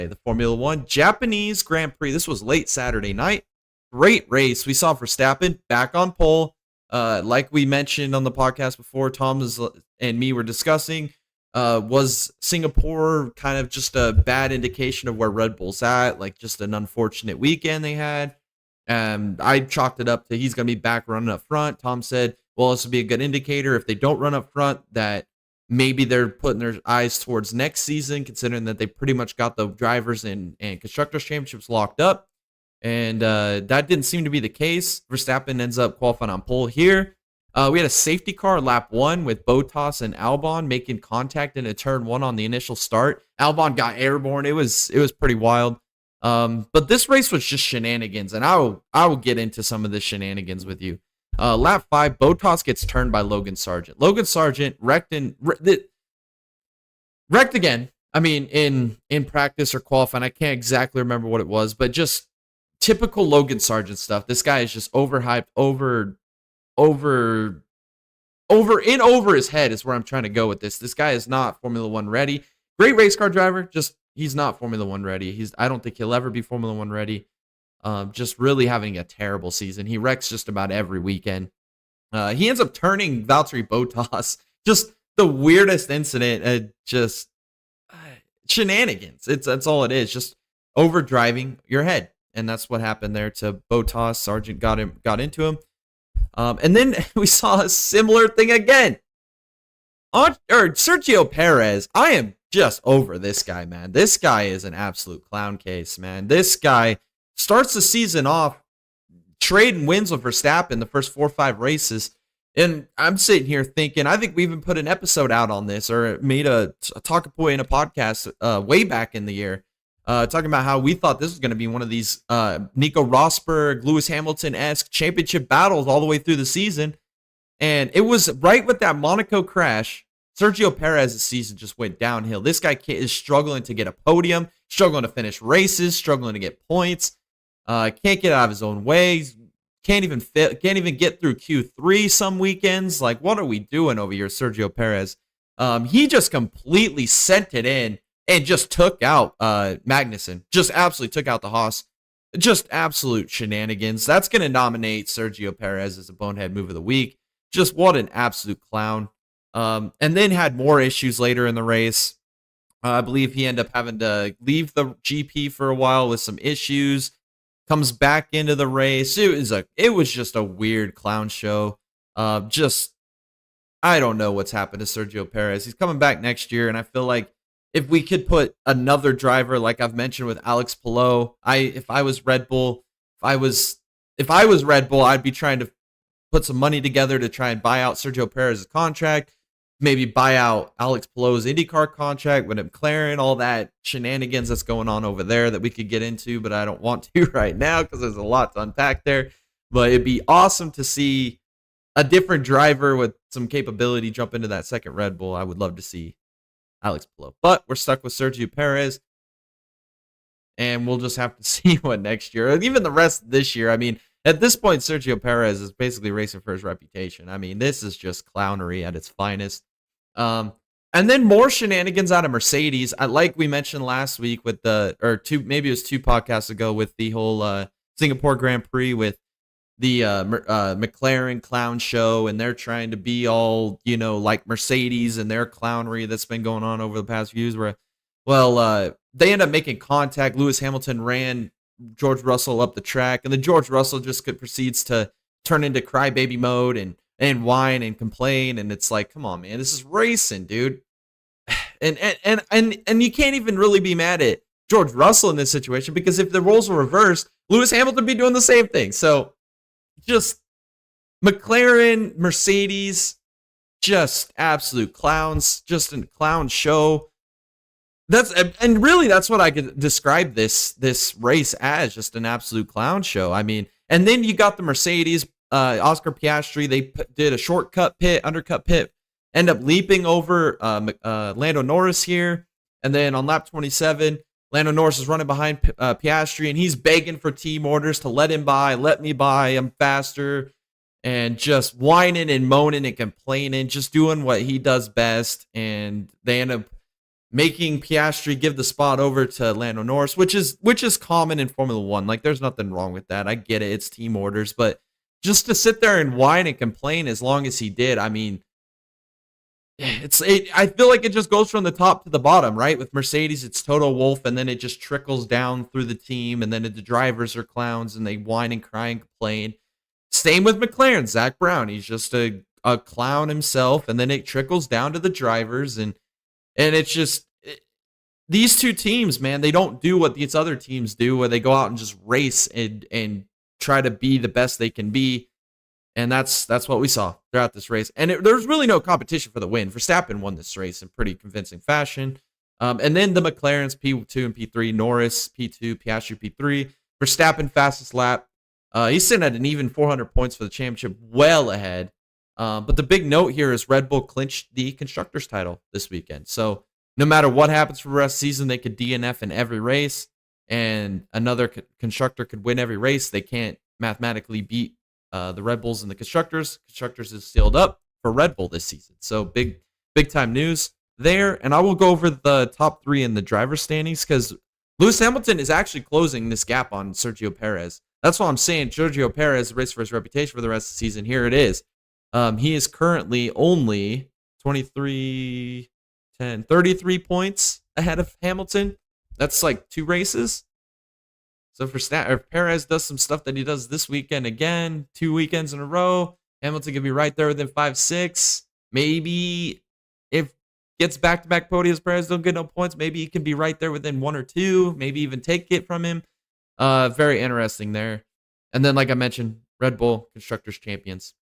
The Formula One Japanese Grand Prix. This was late Saturday night. Great race. We saw Verstappen back on pole. Like we mentioned on the podcast before, and me were discussing, was Singapore kind of just a bad indication of where Red Bull's at, like just an unfortunate weekend they had. I chalked it up to he's going to be back running up front. Tom said, well, this would be a good indicator if they don't run up front that maybe they're putting their eyes towards next season, considering that they pretty much got the drivers and constructors championships locked up. And that didn't seem to be the case. Verstappen ends up qualifying on pole here. We had a safety car lap 1 with Bottas and Albon making contact in a turn 1 on the initial start. Albon got airborne. It was pretty wild. But this race was just shenanigans, and I will get into some of the shenanigans with you. Lap 5, Bottas gets turned by Logan Sargent. Logan Sargent wrecked again. I mean, in practice or qualifying, I can't exactly remember what it was, but just typical Logan Sargent stuff. This guy is just overhyped, over his head is where I'm trying to go with this. This guy is not Formula One ready. Great race car driver, just he's not Formula One ready. I don't think he'll ever be Formula One ready. Just really having a terrible season. He wrecks just about every weekend. He ends up turning Valtteri Bottas. Just the weirdest incident. Just shenanigans. That's all it is. Just over driving your head, and that's what happened there to Bottas. Sargent got into him, and then we saw a similar thing again. Sergio Perez. I am just over this guy, man. This guy is an absolute clown case, man. This guy starts the season off trading wins with Verstappen the first 4 or 5 races. And I'm sitting here thinking, I think we even put an episode out on this or made a talk point in a podcast way back in the year talking about how we thought this was going to be one of these Nico Rosberg, Lewis Hamilton-esque championship battles all the way through the season. And it was right with that Monaco crash. Sergio Perez's season just went downhill. This guy is struggling to get a podium, struggling to finish races, struggling to get points. Can't get out of his own way. Can't even get through Q3 some weekends. Like, what are we doing over here, Sergio Perez? He just completely sent it in and just took out Magnussen. Just absolutely took out the Haas. Just absolute shenanigans. That's going to nominate Sergio Perez as a bonehead move of the week. Just what an absolute clown. And then had more issues later in the race. I believe he ended up having to leave the GP for a while with some issues. Comes back into the race. It was just a weird clown show. I don't know what's happened to Sergio Perez. He's coming back next year, and I feel like if we could put another driver, like I've mentioned with Alex Palou, if I was Red Bull, I'd be trying to put some money together to try and buy out Sergio Perez's contract. Maybe buy out Alex Palou's IndyCar contract with McLaren, all that shenanigans that's going on over there that we could get into, but I don't want to right now because there's a lot to unpack there. But it'd be awesome to see a different driver with some capability jump into that second Red Bull. I would love to see Alex Palou. But we're stuck with Sergio Perez, and we'll just have to see what next year, and even the rest of this year. I mean, at this point, Sergio Perez is basically racing for his reputation. I mean, this is just clownery at its finest. And then more shenanigans out of Mercedes. Like we mentioned last week with maybe it was 2 podcasts ago with the whole Singapore Grand Prix with the McLaren clown show, and they're trying to be all, like Mercedes and their clownery that's been going on over the past few years where, they end up making contact. Lewis Hamilton ran George Russell up the track, and then George Russell just proceeds to turn into crybaby mode and whine and complain, and it's like, come on, man, this is racing, dude. And you can't even really be mad at George Russell in this situation, because if the roles were reversed, Lewis Hamilton would be doing the same thing. So just McLaren, Mercedes, just absolute clowns, just a clown show. That's what I could describe this race as, just an absolute clown show. I mean, and then you got the Mercedes, Oscar Piastri. They did a undercut pit, end up leaping over Lando Norris here. And then on lap 27, Lando Norris is running behind Piastri, and he's begging for team orders to let him by, let me by, I'm faster, and just whining and moaning and complaining, just doing what he does best. And they end up making Piastri give the spot over to Lando Norris, which is common in Formula One. Like, there's nothing wrong with that. I get it; it's team orders, but just to sit there and whine and complain as long as he did, I mean, I feel like it just goes from the top to the bottom, right? With Mercedes, it's Toto Wolff, and then it just trickles down through the team, and then the drivers are clowns, and they whine and cry and complain. Same with McLaren, Zach Brown. He's just a clown himself, and then it trickles down to the drivers, and it's just these two teams, man. They don't do what these other teams do, where they go out and just race and try to be the best they can be. And that's what we saw throughout this race. And there's really no competition for the win. Verstappen won this race in pretty convincing fashion. And then the McLarens, P2 and P3, Norris, P2, Piastri, P3. Verstappen, fastest lap. He's sitting at an even 400 points for the championship, well ahead. But the big note here is Red Bull clinched the Constructors title this weekend. So no matter what happens for the rest of the season, they could DNF in every race. And another constructor could win every race. They can't mathematically beat the Red Bulls and the Constructors. Constructors is sealed up for Red Bull this season. So big time news there. And I will go over the top 3 in the driver standings, because Lewis Hamilton is actually closing this gap on Sergio Perez. That's what I'm saying. Sergio Perez race for his reputation for the rest of the season. Here it is. He is currently only 33 points ahead of Hamilton. That's like 2 races. So if Perez does some stuff that he does this weekend again, 2 weekends in a row, Hamilton could be right there within 5-6. Maybe if gets back-to-back podiums, Perez don't get no points, maybe he can be right there within 1 or 2, maybe even take it from him. Very interesting there. And then, like I mentioned, Red Bull Constructors champions.